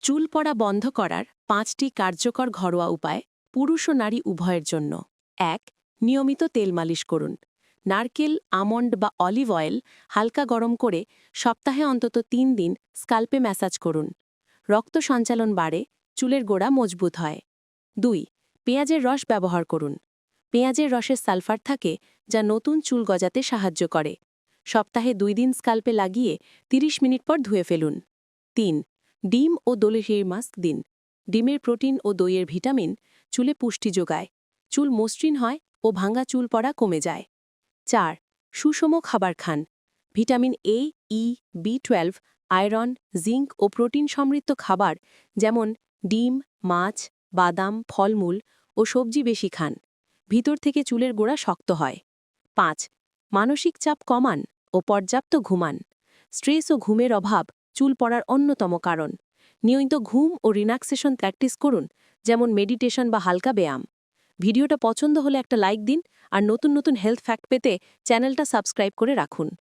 চুল পড়া বন্ধ করার ৫টি কার্যকর ঘরোয়া উপায় পুরুষ ও নারী উভয়ের জন্য। ১. নিয়মিত তেল মালিশ করুন। নারকেল, আমন্ড বা অলিভ অয়েল হালকা গরম করে সপ্তাহে অন্তত ৩ দিন স্কাল্পে ম্যাসাজ করুন। রক্ত সঞ্চালন বাড়ে, চুলের গোড়া মজবুত হয়। ২. পেঁয়াজের রস ব্যবহার করুন। পেঁয়াজের রসে সালফার থাকে, যা নতুন চুল গজাতে সাহায্য করে। সপ্তাহে ২ দিন স্কাল্পে লাগিয়ে ৩০ মিনিট পর ধুয়ে ফেলুন। ৩. ডিম ও দইয়ের মাস্ক দিন। ডিমের প্রোটিন ও দইয়ের ভিটামিন চুলে পুষ্টি যোগায়, চুল মসৃণ হয় ও ভাঙা চুল পড়া কমে যায়। ৪. সুষম খাবার খান। ভিটামিন এ, ই, বি12, আয়রন, জিঙ্ক ও প্রোটিন সমৃদ্ধ খাবার যেমন ডিম, মাছ, বাদাম, ফলমূল ও সবজি বেশি খান। ভিতর থেকে চুলের গোড়া শক্ত হয়। ৫. মানসিক চাপ কমান ও পর্যাপ্ত ঘুমান। স্ট্রেস ও ঘুমের অভাব চুল পড়ার অন্যতম কারণ। নিয়মিত ঘুম ও রিল্যাক্সেশন প্র্যাকটিস করুন, যেমন মেডিটেশন বা হালকা ব্যায়াম। ভিডিওটা পছন্দ হলে একটা লাইক দিন আর নতুন নতুন হেলথ ফ্যাক্ট পেতে চ্যানেলটা সাবস্ক্রাইব করে রাখুন।